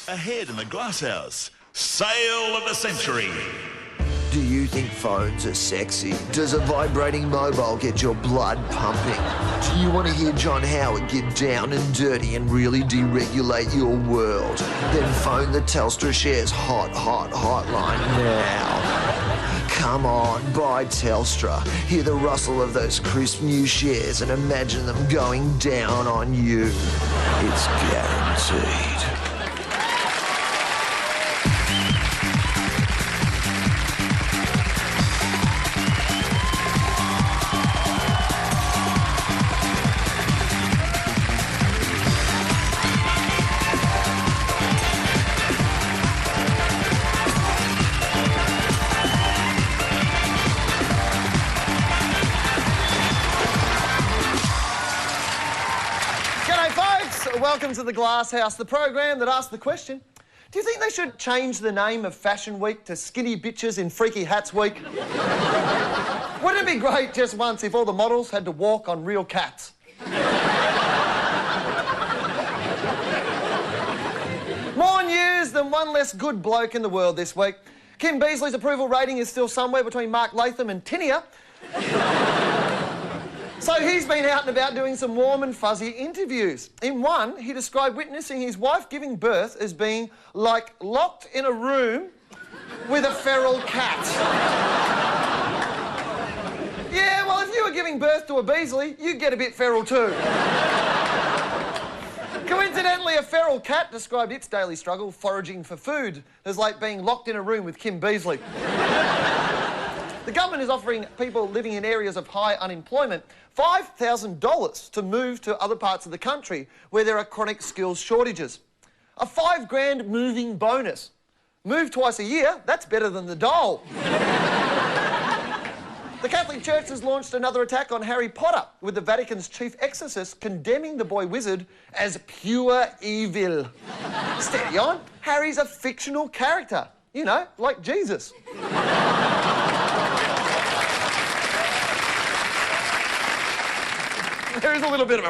Ahead in the Glasshouse, sale of the century. Do you think phones are sexy? Does a vibrating mobile get your blood pumping? Do you want to hear John Howard get down and dirty and really deregulate your world? Then phone the Telstra Shares hotline now. Come on, buy Telstra. Hear the rustle of those crisp new shares and imagine them going down on you. It's guaranteed. Welcome to the Glasshouse, the program that asks the question, do you think they should change the name of Fashion Week to Skinny Bitches in Freaky Hats Week? Wouldn't it be great just once if all the models had to walk on real cats? More news than one less good bloke in the world this week. Kim Beazley's approval rating is still somewhere between Mark Latham and Tinia. So he's been out and about doing some warm and fuzzy interviews. In one, he described witnessing his wife giving birth as being like locked in a room with a feral cat. Yeah, well, if you were giving birth to a Beazley, you'd get a bit feral too. Coincidentally, a feral cat described its daily struggle foraging for food as like being locked in a room with Kim Beazley. The government is offering people living in areas of high unemployment $5,000 to move to other parts of the country where there are chronic skills shortages. A $5,000 moving bonus. Move twice a year, that's better than the dole. The Catholic Church has launched another attack on Harry Potter, with the Vatican's chief exorcist condemning the boy wizard as pure evil. Steady on, Harry's a fictional character, you know, like Jesus. There is a little bit of a...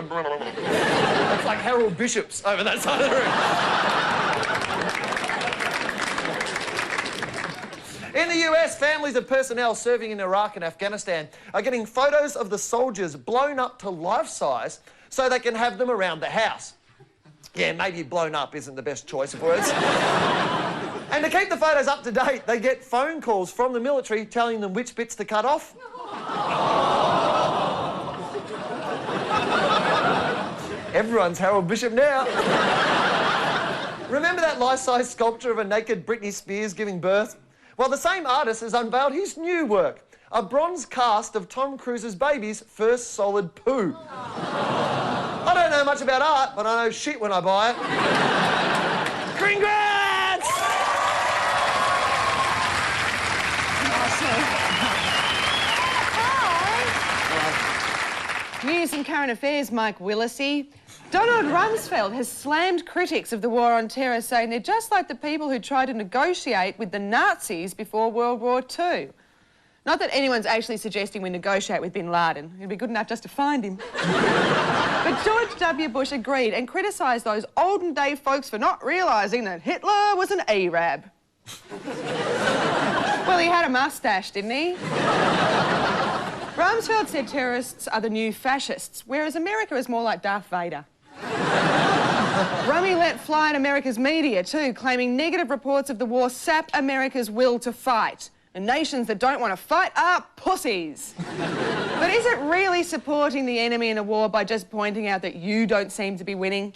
It's like Harold Bishop's over that side of the room. In the US, families of personnel serving in Iraq and Afghanistan are getting photos of the soldiers blown up to life size so they can have them around the house. Yeah, maybe blown up isn't the best choice of words. And to keep the photos up to date, they get phone calls from the military telling them which bits to cut off. Everyone's Harold Bishop now. Remember that life-size sculpture of a naked Britney Spears giving birth? Well, the same artist has unveiled his new work, a bronze cast of Tom Cruise's baby's first solid poo. I don't know much about art, but I know shit when I buy it. Congrats! News and current affairs, Mike Willisey. Donald Rumsfeld has slammed critics of the war on terror, saying they're just like the people who tried to negotiate with the Nazis before World War II. Not that anyone's actually suggesting we negotiate with bin Laden. It'd be good enough just to find him. But George W. Bush agreed and criticised those olden-day folks for not realising that Hitler was an Arab. Well, he had a moustache, didn't he? Rumsfeld said terrorists are the new fascists, whereas America is more like Darth Vader. Rummy let fly in America's media too, claiming negative reports of the war sap America's will to fight. And nations that don't want to fight are pussies. But is it really supporting the enemy in a war by just pointing out that you don't seem to be winning?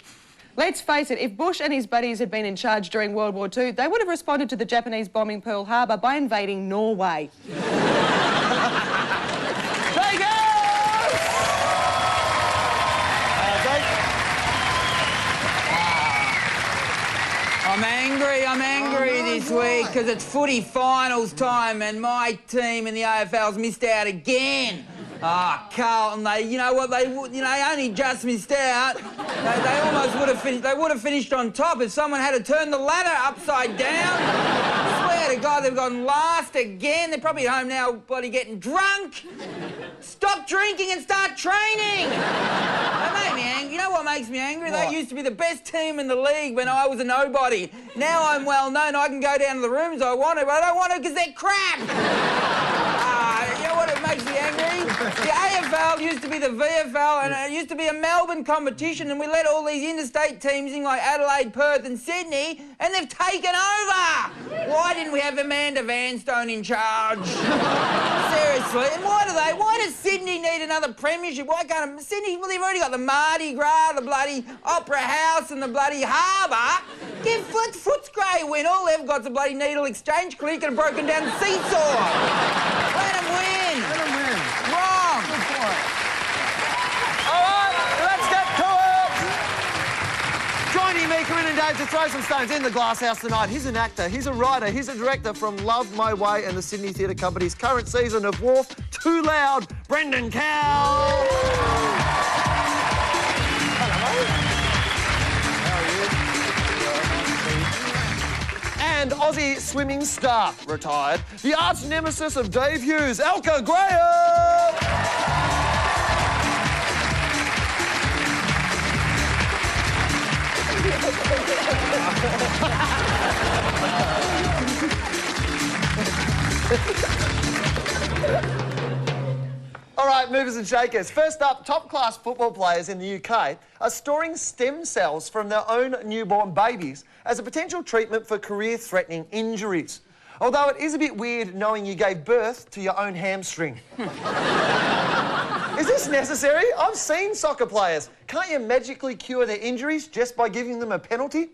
Let's face it, if Bush and his buddies had been in charge during World War II, they would have responded to the Japanese bombing Pearl Harbor by invading Norway. I'm angry this week because it's footy finals time and my team in the AFL's missed out again. Carlton, you know what, they only just missed out. They almost would have finished. They would have finished on top if someone had to turn the ladder upside down. I swear to God, they've gone last again. They're probably at home now, bloody getting drunk. Stop drinking and start training. That made me angry. You know what makes me angry? What? They used to be the best team in the league when I was a nobody. Now I'm well known. I can go down to the rooms I want to, but I don't want to because they're crap. You know what it makes me angry? The AFL used to be the VFL, and it used to be a Melbourne competition, and we let all these interstate teams in like Adelaide, Perth and Sydney, and they've taken over. Why didn't we have Amanda Vanstone in charge? Seriously, and why does Sydney need another premiership? Why can't Sydney, well, they've already got the Mardi Gras, the bloody Opera House and the bloody harbour. Give Footscray win. All they've got's a bloody needle exchange clinic and a broken down seesaw. Let them win. Let them win. Wrong. Good point. All right, let's get to it. Joining me, Corinne and Dave, to throw some stones in the Glasshouse tonight. He's an actor, he's a writer, he's a director from Love My Way and the Sydney Theatre Company's current season of Wharf, Too Loud, Brendan Cowell. And Aussie swimming star, retired, the arch nemesis of Dave Hughes, Elka Graham! All right, movers and shakers. First up, top-class football players in the UK are storing stem cells from their own newborn babies as a potential treatment for career-threatening injuries. Although it is a bit weird knowing you gave birth to your own hamstring. Is this necessary? I've seen soccer players. Can't you magically cure their injuries just by giving them a penalty?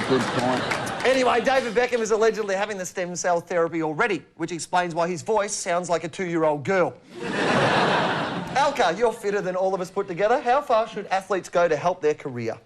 Good point. Anyway, David Beckham is allegedly having the stem cell therapy already, which explains why his voice sounds like a 2-year-old girl. Alka, you're fitter than all of us put together. How far should athletes go to help their career?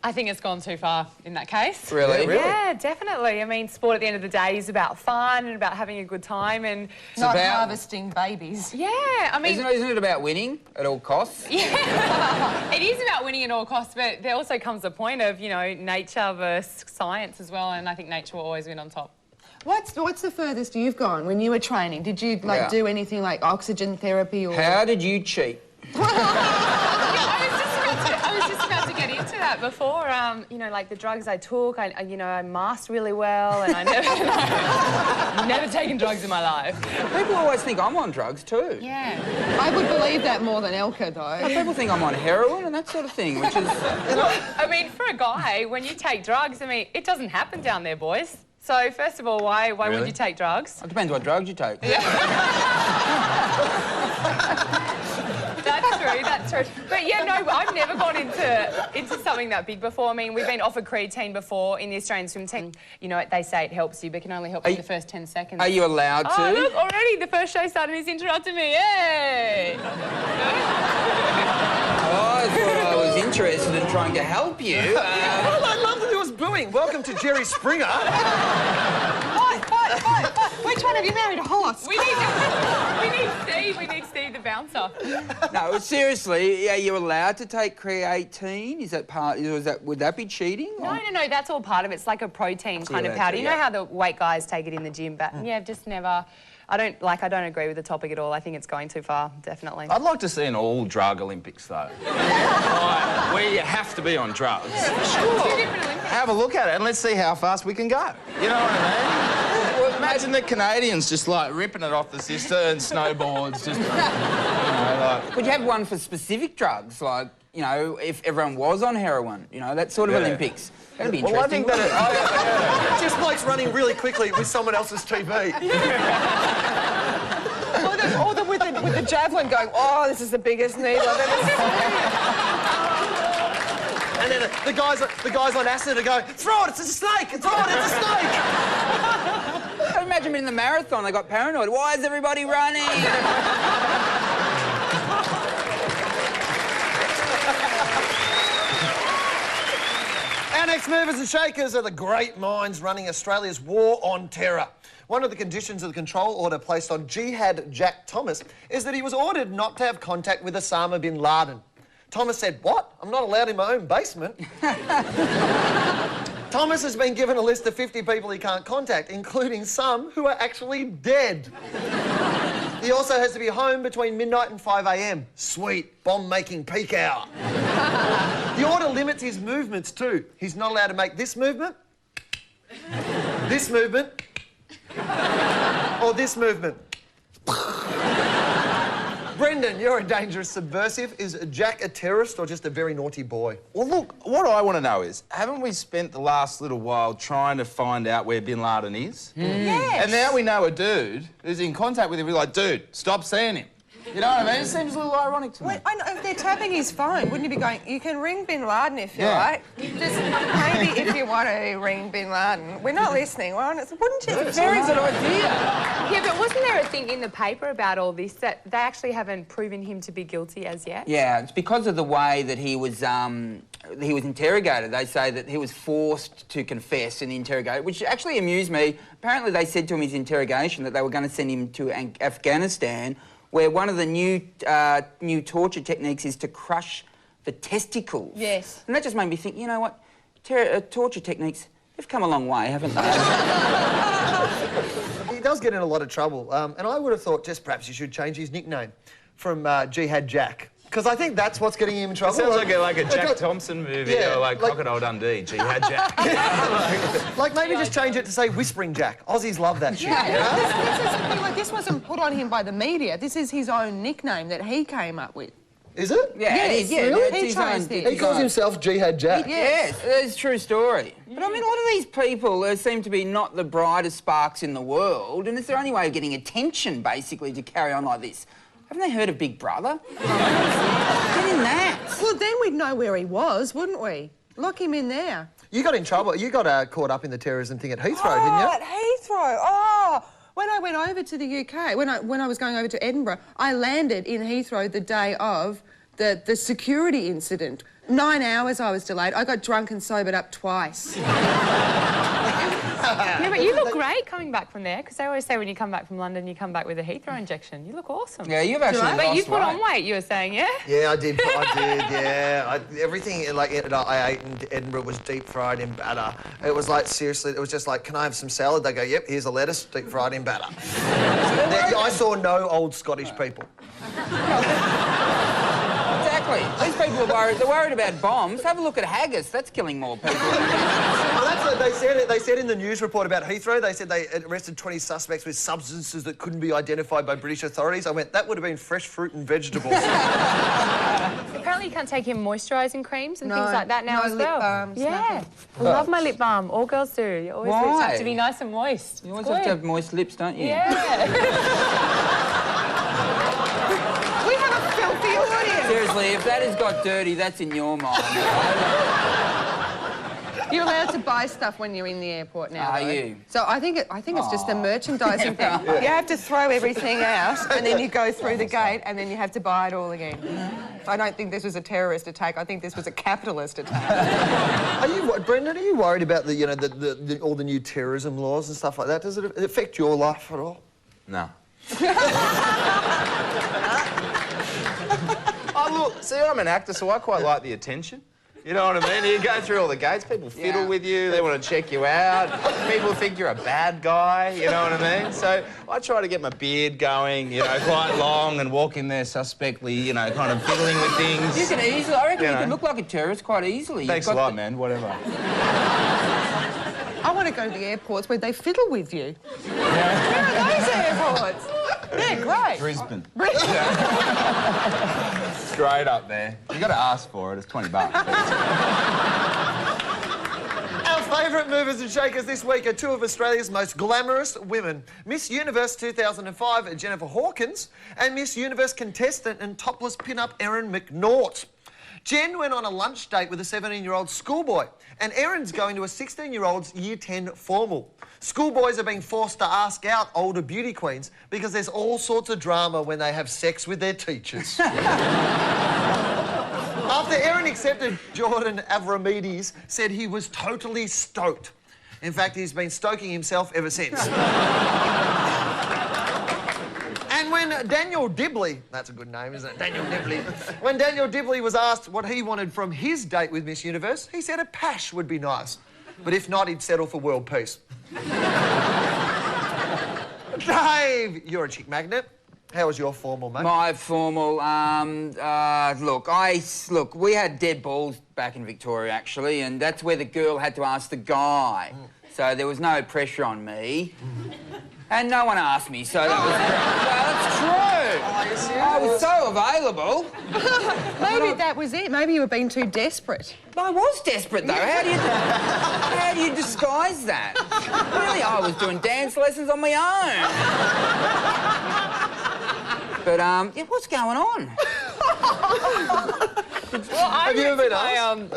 I think it's gone too far in that case. Really? Yeah, definitely. I mean, sport at the end of the day is about fun and about having a good time and... Not about- harvesting babies. Yeah, I mean... Isn't it about winning at all costs? Yeah, it is about winning at all costs, but there also comes the point of, you know, nature versus science as well, and I think nature will always win on top. What's the furthest you've gone when you were training? Did you, like, do anything like oxygen therapy or... How did you cheat? I was just about to get into that before. You know, like the drugs I took, I masked really well, and I never taken drugs in my life. People always think I'm on drugs too. Yeah. I would believe that more than Elka, though. People think I'm on heroin and that sort of thing, which is... I mean, for a guy, when you take drugs, I mean, it doesn't happen down there, boys. So, first of all, why would you take drugs? It depends what drugs you take. That's true. But yeah, no, I've never gone into something that big before. I mean, we've been offered creatine before in the Australian swim team. You know, they say it helps you, but can only help you in the first 10 seconds. Are you allowed to? Oh, look, already the first show started and he's interrupted me. Yay! I thought I was interested in trying to help you. Well, I love that there was booing. Welcome to Jerry Springer. Which one have you married? A horse? We need Steve. We need Steve the bouncer. No, seriously, are you allowed to take creatine? Is that part? Would that be cheating? No, that's all part of it. It's like a protein kind of powder. You know how the weight guys take it in the gym, but yeah, just never. I don't agree with the topic at all. I think it's going too far, definitely. I'd like to see an all-drug Olympics, though. Right, where you have to be on drugs. Yeah, sure. 2 different Olympics. Have a look at it and let's see how fast we can go. You know what I mean? Well, imagine the Canadians just, like, ripping it off the sister and snowboards, just, Could you have one for specific drugs, like, you know, if everyone was on heroin, you know, that sort of Olympics? That'd be interesting. Well, I think that just blokes running really quickly with someone else's TV. Or with the javelin going, oh, this is the biggest needle I've ever seen. And then the guys on acid are going, throw it, it's a snake, throw it, it's a snake. Imagine in the marathon, they got paranoid. Why is everybody running? Our next movers and shakers are the great minds running Australia's war on terror. One of the conditions of the control order placed on Jihad Jack Thomas is that he was ordered not to have contact with Osama bin Laden. Thomas said, "What? I'm not allowed in my own basement." Thomas has been given a list of 50 people he can't contact, including some who are actually dead. He also has to be home between midnight and 5 a.m. Sweet, bomb-making peak hour. The order limits his movements too. He's not allowed to make this movement, this movement, or this movement. Brendan, you're a dangerous subversive. Is Jack a terrorist or just a very naughty boy? Well, look, what I want to know is, haven't we spent the last little while trying to find out where Bin Laden is? Yes. And now we know a dude who's in contact with him. We're like, dude, stop seeing him. You know what I mean? It seems a little ironic to me. Well, I know, if they're tapping his phone, wouldn't you be going, you can ring Bin Laden if you Yeah. like? Just maybe if you want to ring Bin Laden. We're not listening, we're on it. Wouldn't you? It's a very good idea. Yeah, but wasn't there a thing in the paper about all this that they actually haven't proven him to be guilty as yet? Yeah, it's because of the way that he was interrogated. They say that he was forced to confess in the interrogation, which actually amused me. Apparently they said to him in his interrogation that they were going to send him to Afghanistan, where one of the new torture techniques is to crush the testicles. Yes. And that just made me think, you know what, torture techniques, they've come a long way, haven't they? He does get in a lot of trouble, and I would have thought just perhaps you should change his nickname from Jihad Jack. Because I think that's what's getting him in trouble. Sounds like a Jack Thompson movie, Yeah, or like like- Crocodile Dundee, Jihad Jack. Like maybe just change it to say Whispering Jack. Aussies love that shit. Yeah, You know? this wasn't put on him by the media. This is his own nickname that he came up with. Is it? Yeah, Yes, it is, yeah. really? it's He his chose own- this. He calls himself Jihad Jack. Yes, it's a true story. But I mean, a lot of these people seem to be not the brightest sparks in the world, and it's their only way of getting attention, basically, to carry on like this. Haven't they heard of Big Brother? Get in that. Well, then we'd know where he was, wouldn't we? Lock him in there. You got in trouble. You got caught up in the terrorism thing at Heathrow, didn't you? At Heathrow. Oh, when I went over to the UK, when I was going over to Edinburgh, I landed in Heathrow the day of the security incident. 9 hours I was delayed. I got drunk and sobered up twice. Yeah, but you look great coming back from there, because they always say when you come back from London, you come back with a Heathrow injection. You look awesome. Yeah, you've actually lost But you put on weight. weight, you were saying, yeah? Yeah, I did. Yeah. Everything like I ate in Edinburgh was deep fried in batter. It was like seriously, it was just like, can I have some salad? They go, yep, here's a lettuce, deep fried in batter. I saw no old Scottish people. Exactly. These people are worried. They're worried about bombs. Have a look at haggis. That's killing more people. Well, that's what they said. They said in the news report about Heathrow, they said they arrested 20 suspects with substances that couldn't be identified by British authorities. I went, that would have been fresh fruit and vegetables. Apparently you can't take in moisturising creams and No, things like that now no as lip well. balms, Yeah. nothing. I love my lip balm. All girls do. You always Why? have to be nice and moist. You always It's have to good. have moist lips, don't you? Yeah. We have a filthy audience. Seriously, if that has got dirty, that's in your mind. You're allowed to buy stuff when you're in the airport now. Are though. you? So I think it's just a merchandising thing. You have to throw everything out, and then you go through the gate, and then you have to buy it all again. I don't think this was a terrorist attack. I think this was a capitalist attack. Brendan, are you worried about the all the new terrorism laws and stuff like that? Does it affect your life at all? No. Oh, look, see, I'm an actor, so I quite like the attention. You know what I mean? You go through all the gates, people fiddle with you, they want to check you out. People think you're a bad guy, you know what I mean? So I try to get my beard going, you know, quite long and walk in there suspectly, you know, kind of fiddling with things. You can easily, I reckon you know. can look like a terrorist quite easily. Thanks a lot, man, whatever. I want to go to the airports where they fiddle with you. Where are those airports? They're great. Brisbane. Straight up there. You got to ask for it, it's $20. Our favourite movers and shakers this week are two of Australia's most glamorous women. Miss Universe 2005, Jennifer Hawkins, and Miss Universe contestant and topless pin-up Erin McNaught. Jen went on a lunch date with a 17-year-old schoolboy, and Erin's going to a 16-year-old's Year 10 formal. Schoolboys are being forced to ask out older beauty queens because there's all sorts of drama when they have sex with their teachers. After Erin accepted, Jordan Avramides said he was totally stoked. In fact, he's been stoking himself ever since. And when Daniel Dibley, that's a good name, isn't it? Daniel Dibley. When Daniel Dibley was asked what he wanted from his date with Miss Universe, he said a pash would be nice. But if not, he'd settle for world peace. Dave, you're a chick magnet. How was your formal, mate? My formal, look, we had dead balls back in Victoria, actually, and that's where the girl had to ask the guy. So there was no pressure on me. And no one asked me, so that was... Well, that's true. Are you serious? I was so available. Maybe that was it. Maybe you were being too desperate. I was desperate, though. How do you disguise that? Really, I was doing dance lessons on my own. But, yeah, what's going on? Well, Have you ever been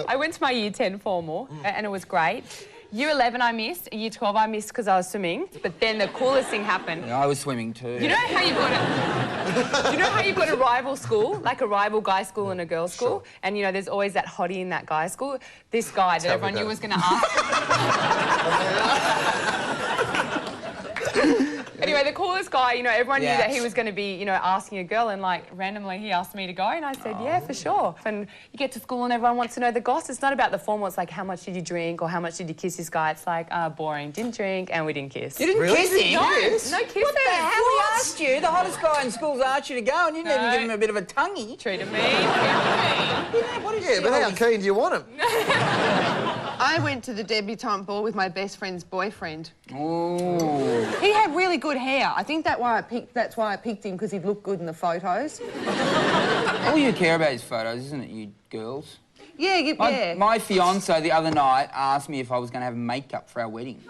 I went to my Year 10 formal, and it was great. Year 11 I missed, Year 12 I missed because I was swimming, but then the coolest thing happened. Yeah, I was swimming too. You know how you've got a rival school, like a rival guy school and a girls' school, Sure. and you know there's always that hottie in that guy school. This guy that everyone knew was going to ask. Anyway, the coolest guy, you know, everyone knew that he was going to be, you know, asking a girl, and like randomly he asked me to go, and I said, yeah, for sure. And you get to school and everyone wants to know the goss. It's not about the formal. It's like, how much did you drink or how much did you kiss this guy? It's like, boring. Didn't drink and we didn't kiss. You didn't kiss him? No kisses. What the hell? He asked you. The hottest guy in school's asked you to go, and you didn't even give him a bit of a tonguey. Treated me. Yeah, but how keen do you want him? I went to the debutante ball with my best friend's boyfriend. Ooh. He had really good hair. I think that's why I picked him, because he'd look good in the photos. All you care about is photos, isn't it, you girls? Yeah, yeah. My fiancé the other night asked me if I was going to have makeup for our wedding.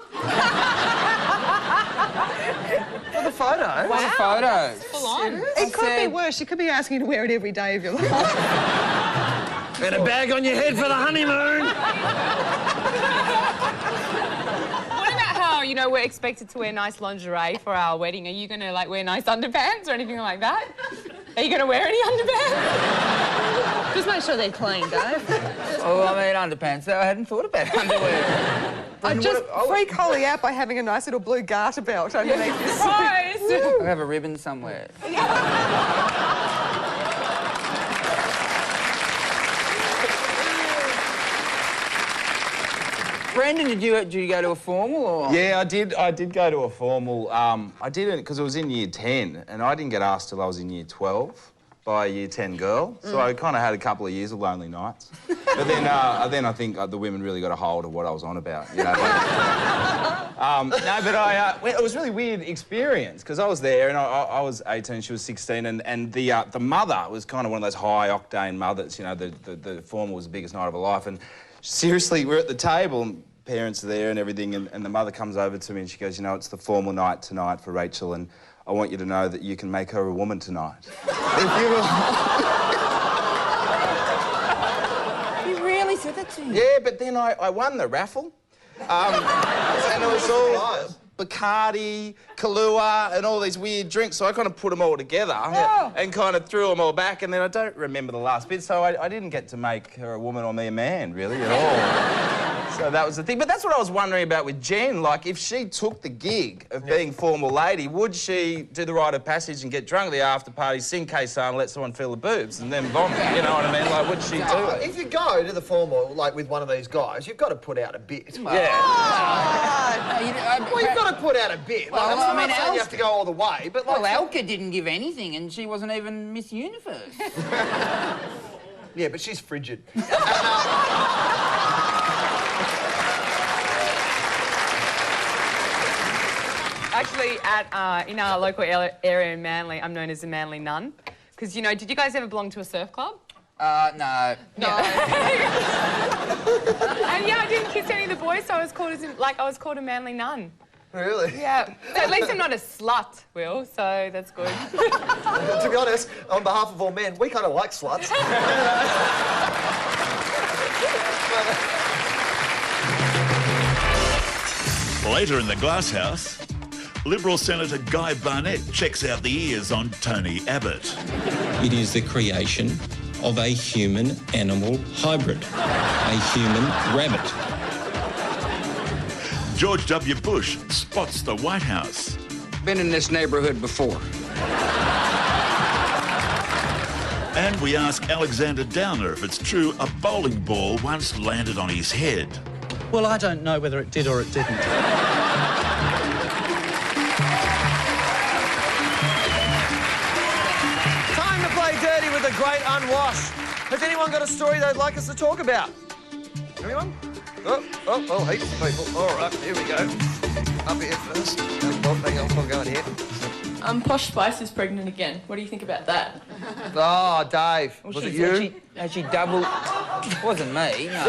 For the photo? For the photos. Full on. It could be worse. She could be asking you to wear it every day of your life. And a bag on your head for the honeymoon. What about how, you know, we're expected to wear nice lingerie for our wedding? Are you going to, like, wear nice underpants or anything like that? Are you going to wear any underpants? Just make sure they're clean, Dave. Oh, I mean, underpants, though. I hadn't thought about underwear. I just freak Holly out by having a nice little blue garter belt underneath this. Surprise! I have a ribbon somewhere. Brendan, did you go to a formal or...? Yeah, I did go to a formal. I didn't because it was in Year 10, and I didn't get asked till I was in Year 12 by a Year 10 girl. So I kind of had a couple of years of lonely nights. But then I think the women really got a hold of what I was on about, you know. No, but it was a really weird experience because I was there and I was 18, she was 16, and the mother was kind of one of those high-octane mothers, you know, the formal was the biggest night of her life, and seriously, we're at the table and parents are there and everything, and the mother comes over to me and she goes, you know, it's the formal night tonight for Rachel, and I want you to know that you can make her a woman tonight. You really said that to you? Yeah, but then I won the raffle. And it was all Bacardi, Kahlua, and all these weird drinks, so I kind of put them all together and kind of threw them all back, and then I don't remember the last bit, so I didn't get to make her a woman or me a man, really, at all. So that was the thing. But that's what I was wondering about with Jen. Like, if she took the gig of being formal lady, would she do the rite of passage and get drunk at the after party, sing K-Star and let someone feel the boobs and then vomit? You know what I mean? Like, would she do it? If you go to the formal, like, with one of these guys, you've got to put out a bit. Yeah. Well, you've got to put out a bit. Like, Well, I'm not saying you have to go all the way, but, like... Well, Elka didn't give anything, and she wasn't even Miss Universe. Yeah, but she's frigid. Actually, in our local area in Manly, I'm known as a Manly nun. Because, you know, did you guys ever belong to a surf club? No. No. And yeah, I didn't kiss any of the boys, so I was called a Manly nun. Really? Yeah. So at least I'm not a slut, Will, so that's good. To be honest, on behalf of all men, we kind of like sluts. Later in the Glasshouse, Liberal Senator Guy Barnett checks out the ears on Tony Abbott. It is the creation of a human-animal hybrid, a human rabbit. George W. Bush spots the White House. Been in this neighborhood before. And we ask Alexander Downer if it's true a bowling ball once landed on his head. Well, I don't know whether it did or it didn't. Time to play dirty with the great unwashed. Has anyone got a story they'd like us to talk about? Anyone? Oh, heaps of people. All right, here we go. Up here first. Oh, hang on, I'll go in here. Posh Spice is pregnant again. What do you think about that? Oh, Dave. Was it you? Has she doubled... It wasn't me, no.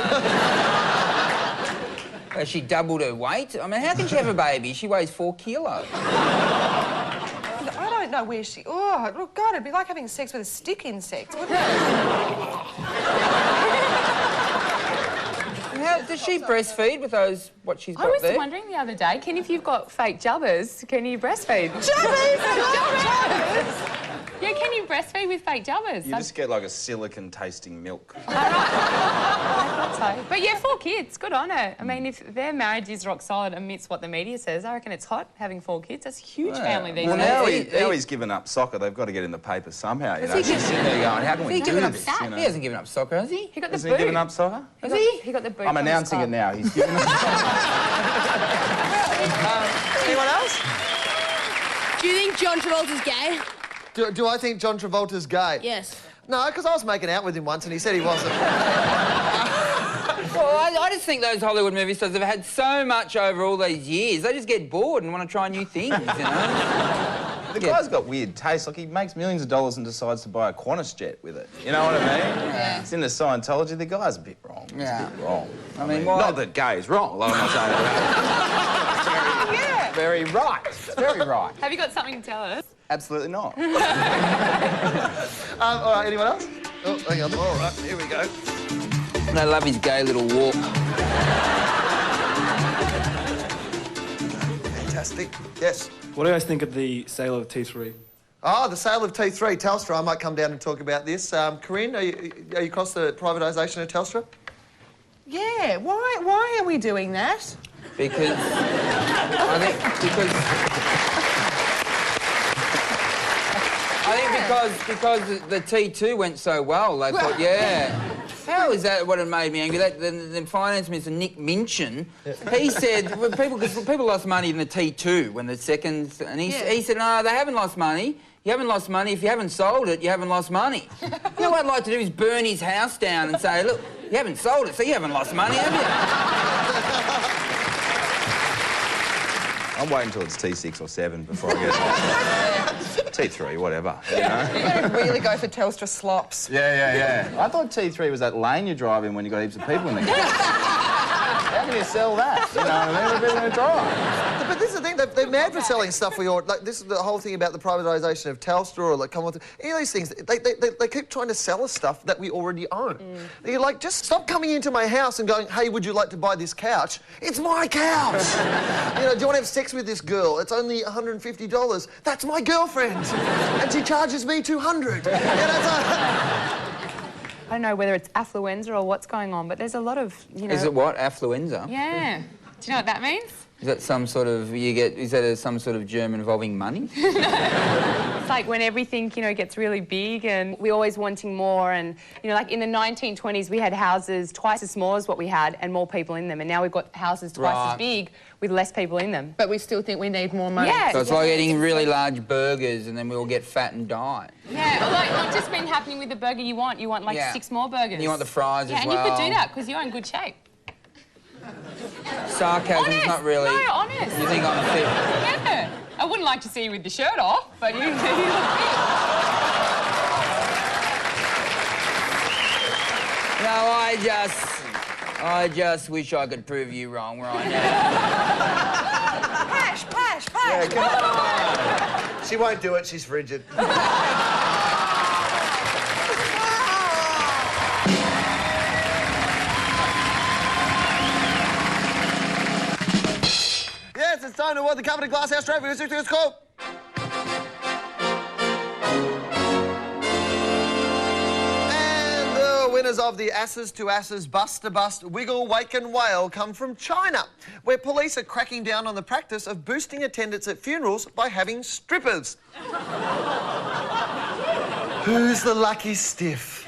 Has she doubled her weight? I mean, how can she have a baby? She weighs 4 kilos. I don't know where she... Oh, look, God, it'd be like having sex with a stick insect, wouldn't it? How, does she breastfeed with those, what she's got there? I was wondering the other day, if you've got fake jubbers, can you breastfeed? Jubbers! Jubbers! Yeah, can you breastfeed with fake jubbers? You just get like a silicon-tasting milk. All right. I thought so. But yeah, 4 kids, good on her. I mean, if their marriage is rock solid amidst what the media says, I reckon it's hot having 4 kids. That's a huge family these days. Now he's given up soccer. They've got to get in the paper somehow, you know. He's She's sitting there going, how can we do this? You know? He hasn't given up soccer, has he? He got the Hasn't he given up soccer? Has he? He got the boot. I'm announcing it now. He's given up Anyone else? Do you think John Travolta's gay? Do I think John Travolta's gay? Yes. No, because I was making out with him once and he said he wasn't. Well, I just think those Hollywood movie stars have had so much over all these years. They just get bored and want to try new things, you know? The guy's got weird taste. Like, he makes millions of dollars and decides to buy a Qantas jet with it. You know what I mean? Yeah. It's into Scientology. The guy's a bit wrong. Yeah. He's a bit wrong. I mean, why... Not that gay is wrong. Like, I'm not saying that. Yeah. Very right. It's very right. Have you got something to tell us? Absolutely not. All right, anyone else? Oh, hang on. All right, here we go. And I love his gay little walk. Fantastic. Yes. What do you guys think of the sale of T3? Oh, the sale of T3, Telstra. I might come down and talk about this. Corinne, are you across the privatisation of Telstra? Yeah, why are we doing that? Because... I think because the T2 went so well, they thought, yeah. How is that what it made me angry? The finance minister, Nick Minchin, he said, well, people lost money in the T2 when the second... And he said, no, they haven't lost money. You haven't lost money. If you haven't sold it, you haven't lost money. You know what I'd like to do is burn his house down and say, look, you haven't sold it, so you haven't lost money, have you? I'm waiting until it's T6 or 7 before I get T3, whatever, you know? You're going to really go for Telstra slops. Yeah. I thought T3 was that lane you drive in when you got heaps of people in the car. How can you sell that? You know what I mean? What are people going to drive? But this is the thing, they're mad for selling stuff we already... Like, this is the whole thing about the privatisation of Telstra or like Commonwealth. Any of these things, they keep trying to sell us stuff that we already own. You're like, just stop coming into my house and going, hey, would you like to buy this couch? It's my couch! You know, do you want to have sex with this girl? It's only $150. That's my girlfriend! And she charges me $200. I don't know whether it's affluenza or what's going on, but there's a lot of, you know... Is it what? Affluenza? Yeah. Do you know what that means? Is that some sort of... Is that some sort of germ involving money? It's like when everything, you know, gets really big and we're always wanting more and, you know, like in the 1920s we had houses twice as small as what we had and more people in them, and now we've got houses twice as big with less people in them. But we still think we need more money. Yeah. So it's like eating really large burgers and then we all get fat and die. Yeah, well, like not just been happening with the burger you want like 6 more burgers. And you want the fries as well. Yeah, and you could do that because you're in good shape. Sarcasm's Honest. not really... No, honest. You think I'm fit? Yeah. I wouldn't like to see you with the shirt off, but you look fit. No, I just wish I could prove you wrong right now. Pash! Yeah, come on. She won't do it, she's frigid. Yes, it's time to award the Company Glasshouse Trophy. Who's it's called? And the winners of the Asses to Asses, Bust to Bust, Wiggle, Wake and Wail come from China, where police are cracking down on the practice of boosting attendance at funerals by having strippers. Who's the lucky stiff?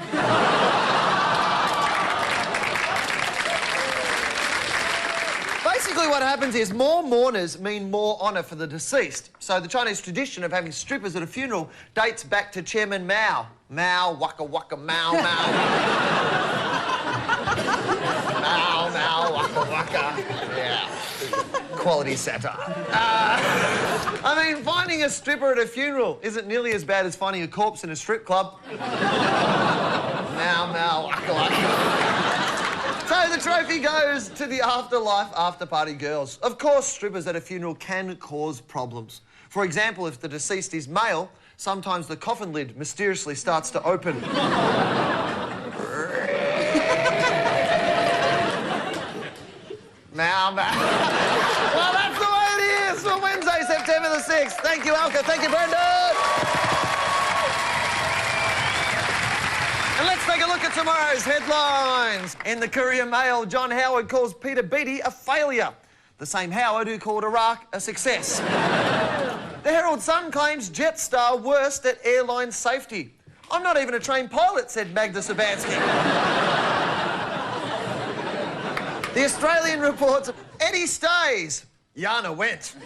Basically what happens is more mourners mean more honour for the deceased. So the Chinese tradition of having strippers at a funeral dates back to Chairman Mao. Mao, waka waka, Mao, Mao. Mao, Mao, waka waka. Yeah. Quality satire. I mean, finding a stripper at a funeral isn't nearly as bad as finding a corpse in a strip club. Mao, Mao, waka waka. So the trophy goes to the afterlife after-party girls. Of course, strippers at a funeral can cause problems. For example, if the deceased is male, sometimes the coffin lid mysteriously starts to open. Now, well, that's the way it is for Wednesday, September the 6th. Thank you, Alka. Thank you, Brendan. And let's take a look at tomorrow's headlines. In the Courier Mail, John Howard calls Peter Beattie a failure. The same Howard who called Iraq a success. The Herald Sun claims Jetstar worst at airline safety. I'm not even a trained pilot, said Magda Sabansky. The Australian reports Eddie stays, Yana went.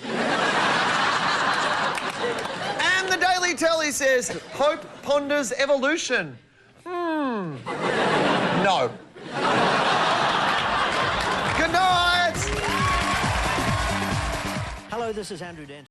And the Daily Telly says Hope ponders evolution. No. Good night. Hello, this is Andrew Dent.